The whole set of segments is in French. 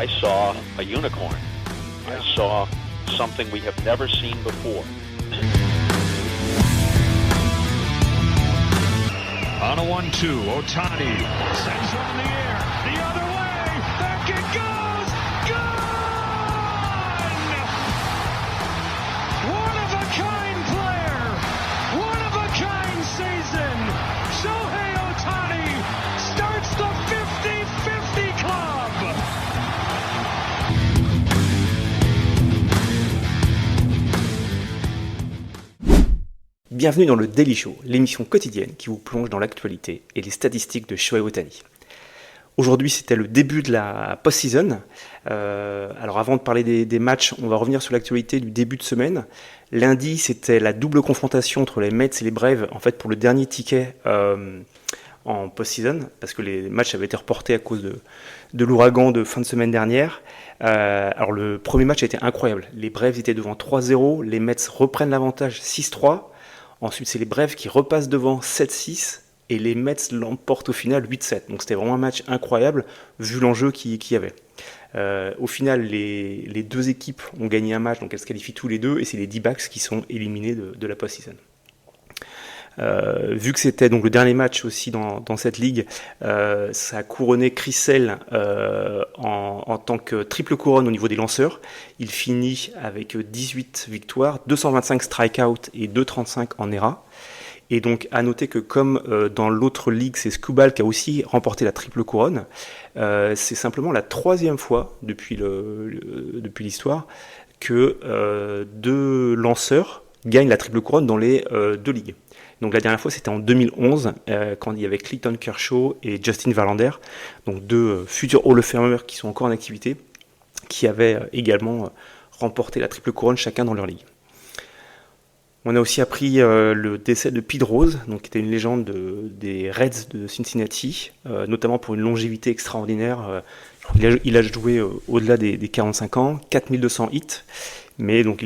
I saw a unicorn. I saw something we have never seen before. On a 1-2, Ohtani sends one in the air, the other way, back it goes, gone! One-of-a-kind player, one-of-a-kind season. Shohei Ohtani starts the 50-50 club. Bienvenue dans le Daily Show, l'émission quotidienne qui vous plonge dans l'actualité et les statistiques de Shohei Ohtani. Aujourd'hui, c'était le début de la post-season. Alors avant de parler des matchs, on va revenir sur l'actualité du début de semaine. Lundi, c'était la double confrontation entre les Mets et les Braves, en fait pour le dernier ticket en post-season, parce que les matchs avaient été reportés à cause de l'ouragan de fin de semaine dernière. Alors le premier match a été incroyable. Les Braves étaient devant 3-0, les Mets reprennent l'avantage 6-3. Ensuite, c'est les Braves qui repassent devant 7-6 et les Mets l'emportent au final 8-7. Donc c'était vraiment un match incroyable vu l'enjeu qu'il y avait. Au final, les deux équipes ont gagné un match, donc elles se qualifient tous les deux et c'est les D-backs qui sont éliminés de la post-season. Vu que c'était donc le dernier match aussi dans cette ligue, ça a couronné Chris Sale en tant que triple couronne au niveau des lanceurs. Il finit avec 18 victoires, 225 strikeouts et 235 en ERA. Et donc à noter que comme dans l'autre ligue, c'est Skubal qui a aussi remporté la triple couronne, c'est simplement la troisième fois depuis l'histoire que deux lanceurs gagnent la triple couronne dans les deux ligues. Donc la dernière fois, c'était en 2011, quand il y avait Clayton Kershaw et Justin Verlander, donc deux futurs Hall of Famers qui sont encore en activité, qui avaient également remporté la triple couronne chacun dans leur ligue. On a aussi appris le décès de Pete Rose, donc qui était une légende des Reds de Cincinnati, notamment pour une longévité extraordinaire. Il a joué au-delà des 45 ans, 4200 hits, mais donc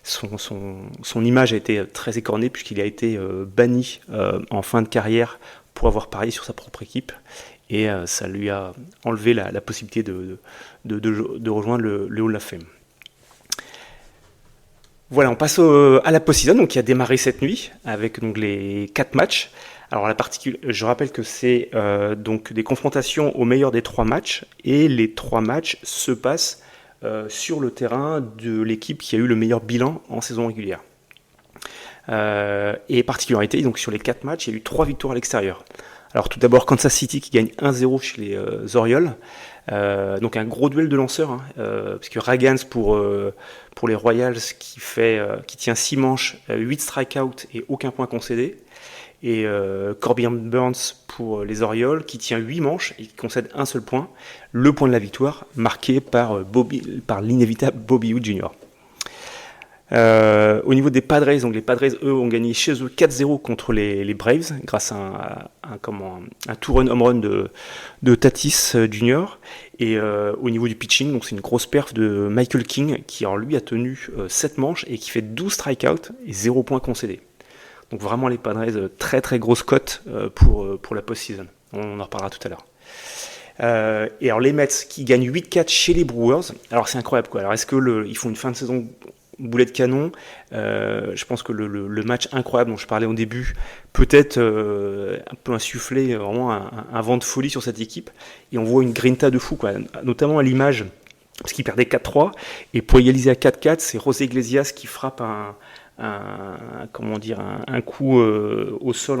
son image a été très écornée puisqu'il a été banni en fin de carrière pour avoir parié sur sa propre équipe et ça lui a enlevé la possibilité de rejoindre le Hall of Fame. Voilà, on passe à la post-season donc qui a démarré cette nuit avec donc les 4 matchs. Alors je rappelle que c'est donc des confrontations au meilleur des 3 matchs et les 3 matchs se passent sur le terrain de l'équipe qui a eu le meilleur bilan en saison régulière. Et particularité, donc sur les 4 matchs, il y a eu 3 victoires à l'extérieur. Alors tout d'abord Kansas City qui gagne 1-0 chez les Orioles. Donc un gros duel de lanceurs, parce que Ragans pour les Royals qui tient 6 manches, 8 strikeouts et aucun point concédé. Et Corbin Burns pour les Orioles qui tient 8 manches et qui concède un seul point, le point de la victoire marqué par l'inévitable Bobby Witt Jr. Au niveau des Padres, donc les Padres eux ont gagné chez eux 4-0 contre les Braves grâce à un two-run home run de Tatis Jr. Et au niveau du pitching, donc c'est une grosse perf de Michael King qui alors, lui a tenu 7 manches et qui fait 12 strikeouts et 0 points concédés. Donc vraiment les Padres, très très grosse cote pour la post-season. On en reparlera tout à l'heure. Et alors les Mets qui gagnent 8-4 chez les Brewers. Alors c'est incroyable quoi. Alors est-ce que ils font une fin de saison boulet de canon? Je pense que le match incroyable dont je parlais au début peut-être un peu insuffler vraiment un vent de folie sur cette équipe. Et on voit une grinta de fou quoi. Notamment à l'image parce qu'ils perdaient 4-3 et pour égaliser à 4-4, c'est José Iglesias qui frappe un coup au sol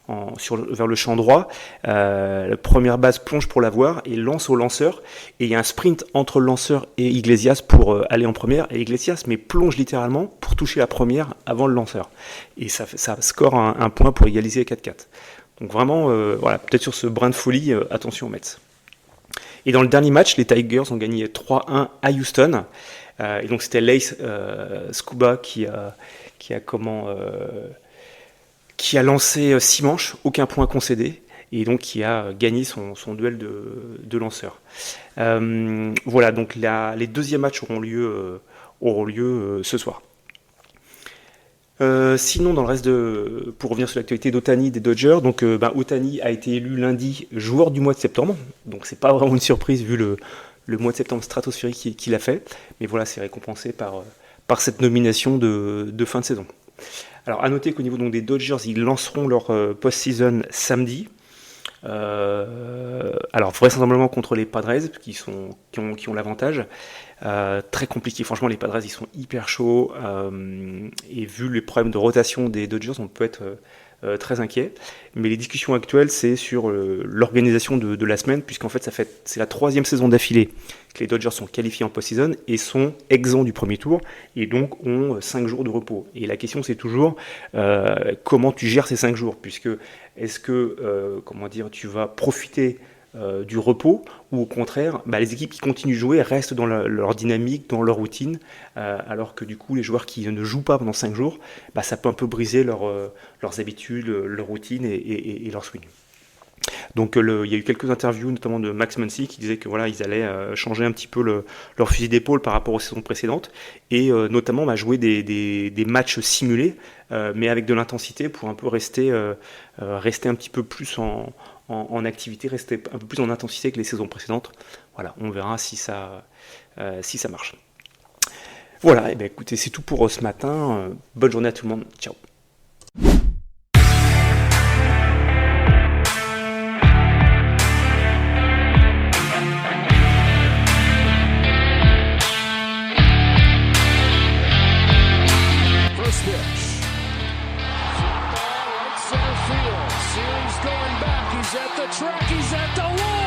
vers le champ droit. La première base plonge pour l'avoir et lance au lanceur. Et il y a un sprint entre le lanceur et Iglesias pour aller en première. Et Iglesias plonge littéralement pour toucher la première avant le lanceur. Et ça score un point pour égaliser 4-4. Donc vraiment, peut-être sur ce brin de folie, attention aux Mets. Et dans le dernier match, les Tigers ont gagné 3-1 à Houston. Et donc c'était Lace Scuba qui a lancé 6 manches, aucun point concédé, et donc qui a gagné son duel de lanceurs. Voilà, donc les deuxièmes matchs auront lieu ce soir. Sinon, dans le reste pour revenir sur l'actualité d'Ohtani des Dodgers, donc Ohtani a été élu lundi joueur du mois de septembre, donc c'est pas vraiment une surprise vu le mois de septembre stratosphérique qu'il a fait. Mais voilà, c'est récompensé par cette nomination de fin de saison. Alors à noter qu'au niveau donc, des Dodgers, ils lanceront leur post-season samedi. Alors vraisemblablement contre les Padres qui ont l'avantage. Très compliqué, franchement les Padres ils sont hyper chauds et vu les problèmes de rotation des Dodgers on peut être très inquiet, mais les discussions actuelles c'est sur l'organisation de la semaine, puisqu'en fait c'est la 3e saison d'affilée que les Dodgers sont qualifiés en post-season et sont exempts du premier tour et donc ont 5 jours de repos. Et la question c'est toujours comment tu gères ces 5 jours, puisque est-ce que tu vas profiter du repos, ou au contraire les équipes qui continuent de jouer restent dans leur dynamique, dans leur routine, alors que du coup les joueurs qui ne jouent pas pendant 5 jours, ça peut un peu briser leurs habitudes, leur routine et leur swing. Donc il y a eu quelques interviews notamment de Max Muncy qui disait que voilà ils allaient changer un petit peu leur fusil d'épaule par rapport aux saisons précédentes et notamment jouer des matchs simulés mais avec de l'intensité pour un peu rester un petit peu plus en activité, rester un peu plus en intensité que les saisons précédentes. Voilà, on verra si ça marche. Voilà, et écoutez, c'est tout pour ce matin. Bonne journée à tout le monde. Ciao. At the track, he's at the wall.